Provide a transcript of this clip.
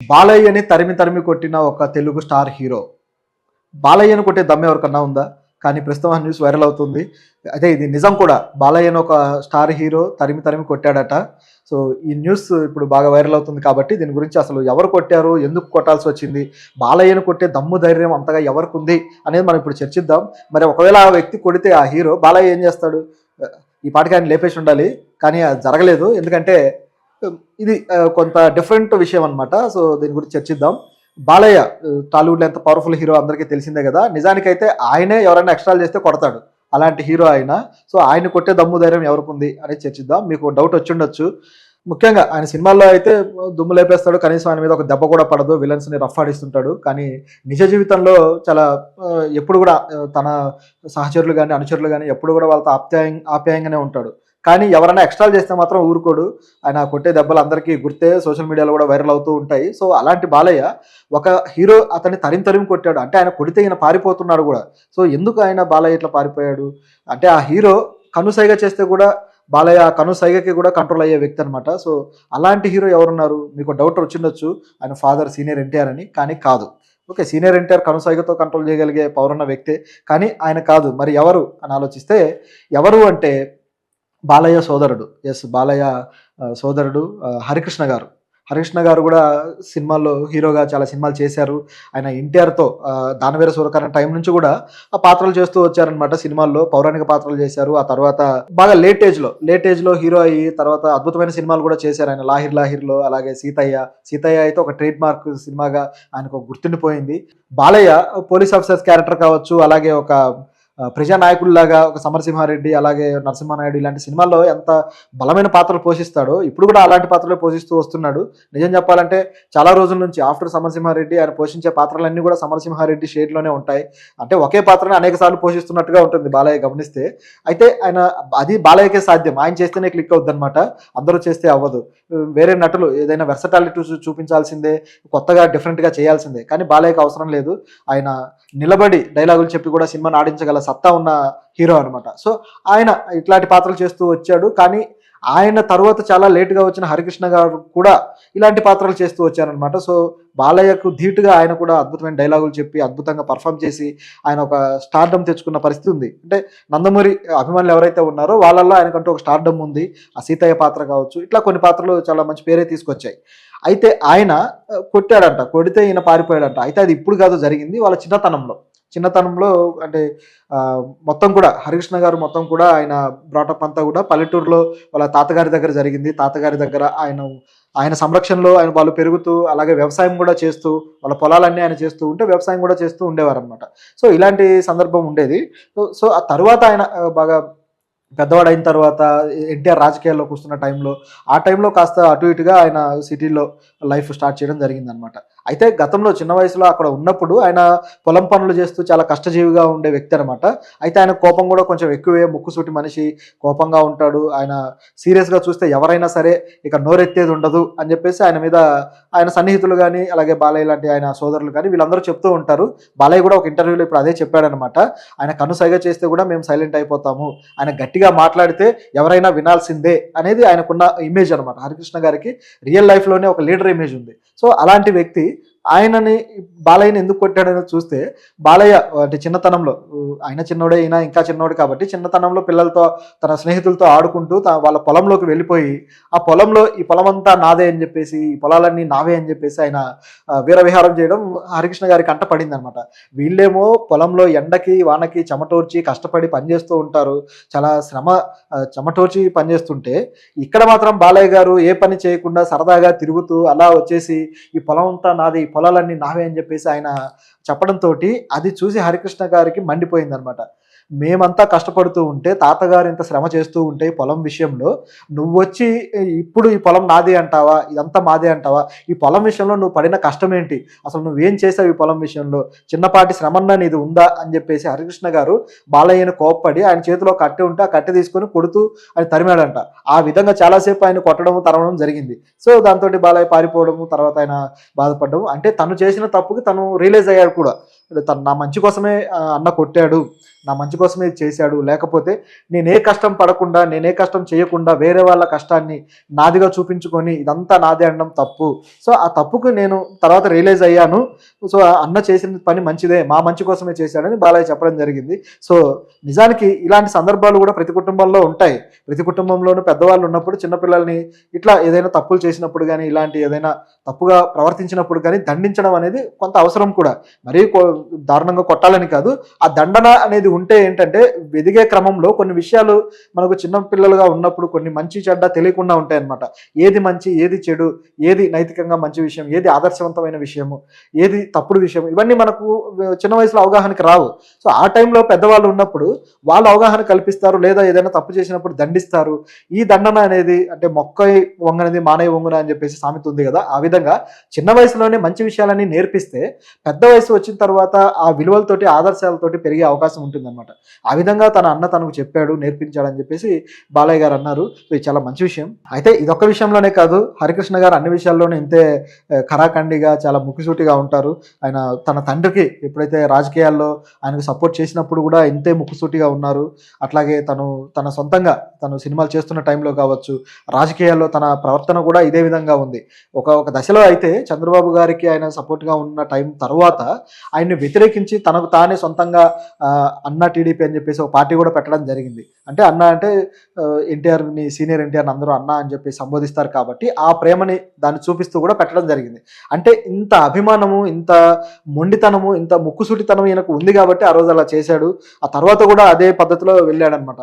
బాలయ్యని తరిమి తరిమి కొట్టిన ఒక తెలుగు స్టార్ హీరో. బాలయ్యను కొట్టే దమ్ము ఎవరికన్నా ఉందా? కానీ ప్రస్తుతం ఆ న్యూస్ వైరల్ అవుతుంది. అదే ఇది నిజం కూడా. బాలయ్యను ఒక స్టార్ హీరో తరిమి తరిమి కొట్టాడట. సో, ఈ న్యూస్ ఇప్పుడు బాగా వైరల్ అవుతుంది కాబట్టి దీని గురించి అసలు ఎవరు కొట్టారు? ఎందుకు కొట్టాల్సొచ్చింది? బాలయ్యను కొట్టే దమ్ము, ధైర్యం అంతగా ఎవరికుంది? అనేది మనం ఇప్పుడు చర్చిద్దాం. మరి ఒకవేళ ఆ వ్యక్తి కొడితే ఆ హీరో బాలయ్య ఏం చేస్తాడు? ఈ పాటికి ఆయన లేపేసి ఉండాలి. కానీ అది జరగలేదు. ఎందుకంటే ఇది కొంత డిఫరెంట్ విషయం అనమాట. సో, దీని గురించి చర్చిద్దాం. బాలయ్య టాలీవుడ్‌లో ఎంత పవర్‌ఫుల్ హీరో అందరికీ తెలిసిందే గదా! నిజానికైతే ఆయనే ఎవరైనా ఎక్స్ట్రాలు చేస్తే కొడతాడు. అలాంటి హీరో ఆయన. సో, ఆయన్ని కొట్టే దమ్ము, ధైర్యం ఎవరికుంది అనేది చర్చిద్దాం. మీకు డౌట్ వచ్చుండొచ్చు. ముఖ్యంగా ఆయన సినిమాల్లో అయితే దుమ్ము లేపేస్తాడు. కనీసం ఆయన మీద ఒక దెబ్బ కూడా పడదు. విలన్స్‌ని రఫ్ ఆడిస్తుంటాడు. కానీ నిజ జీవితంలో చాలా ఎప్పుడు గూడా తన సహచరులు గాని, అనుచరులు గాని ఎప్పుడు గూడా వాళ్ళతో ఆప్యాయంగానే ఉంటాడు. కానీ ఎవరైనా ఎక్స్ట్రాలు చేస్తే మాత్రం ఊరుకోడు. ఆయన కొట్టే దెబ్బలు అందరికీ గుర్తే. సోషల్ మీడియాలో కూడా వైరల్ అవుతూ ఉంటాయి. సో, అలాంటి బాలయ్య ఒక హీరో అతన్ని తరిమి తరిమి కొట్టాడు. అంటే ఆయన కొడితే ఈయన పారిపోతున్నాడు గూడా. సో, ఎందుకు ఆయన బాలయ్య ఇట్లా పారిపోయాడు? అంటే ఆ హీరో కనుసైగ చేస్తే కూడా బాలయ్య ఆ కనుసైగకి కూడా కంట్రోల్ అయ్యే వ్యక్తి అనమాట. సో, అలాంటి హీరో ఎవరున్నారు? మీకు డౌట్ వచ్చిండొచ్చు. ఆయన ఫాదర్ సీనియర్ ఎన్టీఆర్ అని. కానీ కాదు. ఓకే. సీనియర్ ఎన్టీఆర్ కనుసైగతో కంట్రోల్ చేయగలిగే పవర్ ఉన్న వ్యక్తే. కానీ ఆయన కాదు. మరి ఎవరు అని ఆలోచిస్తే ఎవరు అంటే బాలయ్య సోదరుడు. యెస్. బాలయ్య సోదరుడు హరికృష్ణ గారు. హరికృష్ణ గారు గూడా సినిమాల్లో హీరోగా చాలా సినిమాలు చేశారు. ఆయన ఎన్టీఆర్‌తో 'దానవీర సూరకర్ణ' టైం నుంచి గూడా ఆ పాత్రలు చేస్తూ వచ్చారనమాట సినిమాల్లో. పౌరాణిక పాత్రలు చేశారు. ఆ తర్వాత బాగా లేట్ ఏజ్‌లో హీరో అయ్యి తర్వాత అద్భుతమైన సినిమాలు గూడా చేశారు ఆయన. 'లాహిర్ లాహిర్‌లో' అలాగే 'సీతయ్య'. 'సీతయ్య' అయితే ఒక ట్రేడ్ మార్క్ సినిమాగా ఆయనకు గుర్తుండిపోయింది. బాలయ్య పోలీస్ ఆఫీసర్స్ క్యారెక్టర్ కావచ్చు, అలాగే ఒక ప్రజానాయకుడిలాగా ఒక 'సమరసింహారెడ్డి' అలాగే 'నరసింహానాయుడు' ఇలాంటి సినిమాల్లో ఎంత బలమైన పాత్రలు పోషిస్తాడో, ఇప్పుడు కూడా అలాంటి పాత్రలే పోషిస్తూ వస్తున్నాడు. నిజం చెప్పాలంటే చాలా రోజుల నుంచి ఆఫ్టర్ 'సమరసింహారెడ్డి' ఆయన పోషించే పాత్రలన్నీ కూడా 'సమరసింహారెడ్డి' షేడ్‌లోనే ఉంటాయి. అంటే ఒకే పాత్రని అనేక సార్లు పోషిస్తున్నట్టుగా ఉంటుంది బాలయ్య గమనిస్తే. అయితే ఆయన అది బాలయ్యకే సాధ్యం. ఆయన చేస్తేనే క్లిక్ అవుద్దనమాట. అందరూ చేస్తే అవ్వదు. వేరే నటులు ఏదైనా వెర్సటాలిటీ చూపించాల్సిందే, కొత్తగా డిఫరెంట్‌గా చేయాల్సిందే. కానీ బాలయ్యకి అవసరం లేదు. ఆయన నిలబడి డైలాగులు చెప్పి కూడా సినిమాని ఆడించగల సత్తా ఉన్న హీరో అనమాట. సో, ఆయన ఇట్లాంటి పాత్రలు చేస్తూ వచ్చాడు. కానీ ఆయన తరువాత చాలా లేట్‌గా వచ్చిన హరికృష్ణ గారు కూడా ఇలాంటి పాత్రలు చేస్తూ వచ్చారనమాట. సో, బాలయ్యకు ధీటుగా ఆయన కూడా అద్భుతమైన డైలాగులు చెప్పి, అద్భుతంగా పెర్ఫార్మ్ చేసి, ఆయన ఒక స్టార్‌డమ్ తెచ్చుకున్న పరిస్థితి ఉంది. అంటే నందమూరి అభిమానులు ఎవరైతే ఉన్నారో వాళ్ళలో ఆయనకంటూ ఒక స్టార్‌డమ్ ఉంది. ఆ సీతయ్య పాత్ర కావచ్చు, ఇట్లా కొన్ని పాత్రలు చాలా మంచి పేరే తీసుకొచ్చాయి. అయితే ఆయన కొట్టాడంట. కొడితే ఈయన పారిపోయాడంట. అయితే అది ఇప్పుడు కాదు జరిగింది. వాళ్ళ చిన్నతనంలో. చిన్నతనంలో అంటే మొత్తం కూడా హరికృష్ణ గారు మొత్తం కూడా ఆయన బ్రాటప్ అంతా కూడా పల్లెటూరులో వాళ్ళ తాతగారి దగ్గర జరిగింది. తాతగారి దగ్గర ఆయన సంరక్షణలో వాళ్ళు పెరుగుతూ, అలాగే వ్యవసాయం కూడా చేస్తూ, వాళ్ళ పొలాలన్నీ ఆయన చేస్తూ ఉంటే వ్యవసాయం కూడా చేస్తూ ఉండేవారనమాట. సో, ఇలాంటి సందర్భం ఉండేది. సో, ఆ తరువాత ఆయన బాగా పెద్దవాడయిన తర్వాత ఎన్టీఆర్ రాజకీయాల్లోకి వస్తున్న టైంలో, ఆ టైంలో కాస్త అటు ఇటుగా ఆయన సిటీలో లైఫ్ స్టార్ట్ చేయడం జరిగిందనమాట. అయితే గతంలో చిన్న వయసులో అక్కడ ఉన్నప్పుడు ఆయన పొలం పనులు చేస్తూ చాలా కష్టజీవిగా ఉండే వ్యక్తి అనమాట. అయితే ఆయన కోపం కూడా కొంచెం ఎక్కువే. ముక్కుసూటి మనిషి, కోపంగా ఉంటాడు. ఆయన సీరియస్‌గా చూస్తే ఎవరైనా సరే ఇక నోరెత్తేది ఉండదు అని చెప్పేసి ఆయన మీద ఆయన సన్నిహితులు గాని, అలాగే బాలయ్య లాంటి ఆయన సోదరులు గాని వీళ్ళందరూ చెప్తూ ఉంటారు. బాలయ్య కూడా ఒక ఇంటర్వ్యూలో ఇప్పుడు అదే చెప్పాడనమాట. ఆయన కనుసైగ చేస్తే కూడా మేము సైలెంట్ అయిపోతాము. ఆయన గట్టిగా మాట్లాడితే ఎవరైనా వినాల్సిందే అనేది ఆయనకున్న ఇమేజ్ అనమాట. హరికృష్ణ గారికి రియల్ లైఫ్‌లోనే ఒక లీడర్ ఇమేజ్ ఉంది. సో, అలాంటి వ్యక్తి ఆయనని బాలయ్యని ఎందుకు కొట్టాడనేది చూస్తే, బాలయ్య అంటే చిన్నతనంలో ఆయన చిన్నోడే, ఈయన ఇంకా చిన్నోడు కాబట్టి చిన్నతనంలో పిల్లలతో తన స్నేహితులతో ఆడుకుంటూ వాళ్ళ పొలంలోకి వెళ్ళిపోయి, ఆ పొలంలో ఈ పొలమంతా నాదే అని చెప్పేసి, ఈ పొలాలన్నీ నావే అని చెప్పేసి ఆయన వీరవిహారం చేయడం హరికృష్ణ గారి కంట పడిందనమాట. వీళ్ళేమో పొలంలో ఎండకి, వానకి చెమటోర్చి కష్టపడి పనిచేస్తూ ఉంటారు. చాలా చెమటోర్చి పనిచేస్తుంటే, ఇక్కడ మాత్రం బాలయ్య గారు ఏ పని చేయకుండా సరదాగా తిరుగుతూ అలా వచ్చేసి ఈ పొలం అంతా నాది, పొలాలన్నీ నావే అని చెప్పేసి ఆయన చెప్పడంతోటి అది చూసి హరికృష్ణ గారికి మండిపోయిందనమాట. మేమంతా కష్టపడుతూ ఉంటే, తాతగారు ఇంత శ్రమ చేస్తూ ఉంటే ఈ పొలం విషయంలో, నువ్వొచ్చి ఇప్పుడు ఈ పొలం నాదే అంటావా? ఇదంతా మాదే అంటావా? ఈ పొలం విషయంలో నువ్వు పడిన కష్టమేంటి? అసలు నువ్వేం చేసావు ఈ పొలం విషయంలో? చిన్నపాటి శ్రమన్నా నీది ఉందా? అని చెప్పేసి హరికృష్ణ గారు బాలయ్యను కోప్పడి ఆయన చేతిలో కట్టె ఉంటే ఆ కట్టె తీసుకొని కొడుతూ ఆయన తరిమాడంట. ఆ విధంగా చాలాసేపు ఆయన కొట్టడం, తరమడం జరిగింది. సో, దాంతోటి బాలయ్య పారిపోవడము, తర్వాత ఆయన బాధపడ్డము. అంటే తను చేసిన తప్పుకి తను రియలైజ్ అయ్యాడు కూడా. తను నా మంచి కోసమే అన్న కొట్టాడు, నా మంచి కోసమే ఇది చేశాడు, లేకపోతే నేనే కష్టం పడకుండా, నేనే కష్టం చేయకుండా వేరే వాళ్ళ కష్టాన్ని నాదిగా చూపించుకొని ఇదంతా నాదే అనడం తప్పు. సో ఆ తప్పుకు నేను తర్వాత రియలైజ్ అయ్యాను. సో అన్న చేసిన పని మంచిదే, మా మంచి కోసమే చేశాడని బాలయ్య చెప్పడం జరిగింది. సో నిజానికి ఇలాంటి సందర్భాలు కూడా ప్రతి కుటుంబంలో ఉంటాయి. ప్రతి కుటుంబంలోనూ పెద్దవాళ్ళు ఉన్నప్పుడు చిన్నపిల్లల్ని ఇట్లా ఏదైనా తప్పులు చేసినప్పుడు కానీ, ఇలాంటి ఏదైనా తప్పుగా ప్రవర్తించినప్పుడు కానీ దండించడం అనేది కొంత అవసరం కూడా. మరీ దారుణంగా కొట్టాలని కాదు. ఆ దండన అనేది ఉంటే ఏంటంటే ఎదిగే క్రమంలో కొన్ని విషయాలు మనకు చిన్న పిల్లలుగా ఉన్నప్పుడు కొన్ని మంచి చెడ్డ తెలియకుండా ఉంటాయన్నమాట. ఏది మంచి, ఏది చెడు, ఏది నైతికంగా మంచి విషయం, ఏది ఆదర్శవంతమైన విషయము, ఏది తప్పుడు విషయం, ఇవన్నీ మనకు చిన్న వయసులో అవగాహనకి రావు. సో ఆ టైంలో పెద్దవాళ్ళు ఉన్నప్పుడు వాళ్ళు అవగాహన కల్పిస్తారు, లేదా ఏదైనా తప్పు చేసినప్పుడు దండిస్తారు. ఈ దండన అనేది అంటే మొక్కై వంగనది మానై వంగున అని చెప్పేసి సామెత ఉంది కదా, ఆ విధంగా చిన్న వయసులోనే మంచి విషయాలన్నీ నేర్పిస్తే పెద్ద వయసు వచ్చిన తర్వాత ఆ విలువలతోటి ఆదర్శాలతోటి పెరిగే అవకాశం ఉంటుందన్నమాట. ఆ విధంగా తన అన్న తనకు చెప్పాడు, నేర్పించాడు అని చెప్పేసి బాలయ్య గారు అన్నారు. సో ఇది చాలా మంచి విషయం. అయితే ఇదొక్క విషయంలోనే కాదు, హరికృష్ణ గారు అన్ని విషయాల్లోనే ఇంతే ఖరాఖండిగా చాలా ముక్కుసూటిగా ఉంటారు. ఆయన తన తండ్రికి ఎప్పుడైతే రాజకీయాల్లో ఆయనకు సపోర్ట్ చేసినప్పుడు కూడా ఇంతే ముక్కుసూటిగా ఉన్నారు. అట్లాగే తన సొంతంగా తను సినిమాలు చేస్తున్న టైంలో కావచ్చు, రాజకీయాల్లో తన ప్రవర్తన కూడా ఇదే విధంగా ఉంది. ఒక దశలో అయితే చంద్రబాబు గారికి ఆయన సపోర్ట్గా ఉన్న టైం తర్వాత ఆయన్ని వ్యతిరేకించి తనకు తానే సొంతంగా అన్నా టీడీపీ అని చెప్పేసి ఒక పార్టీ కూడా పెట్టడం జరిగింది. అంటే అన్న అంటే ఎన్టీఆర్ని, సీనియర్ ఎన్టీఆర్ని అందరూ అన్న అని చెప్పి సంబోధిస్తారు కాబట్టి ఆ ప్రేమని దాన్ని చూపిస్తూ కూడా పెట్టడం జరిగింది. అంటే ఇంత అభిమానము, ఇంత మొండితనము, ఇంత ముక్కుసూటితనం ఈయనకు ఉంది కాబట్టి ఆ రోజు అలా చేశాడు. ఆ తర్వాత కూడా అదే పద్ధతిలో వెళ్ళాడనమాట.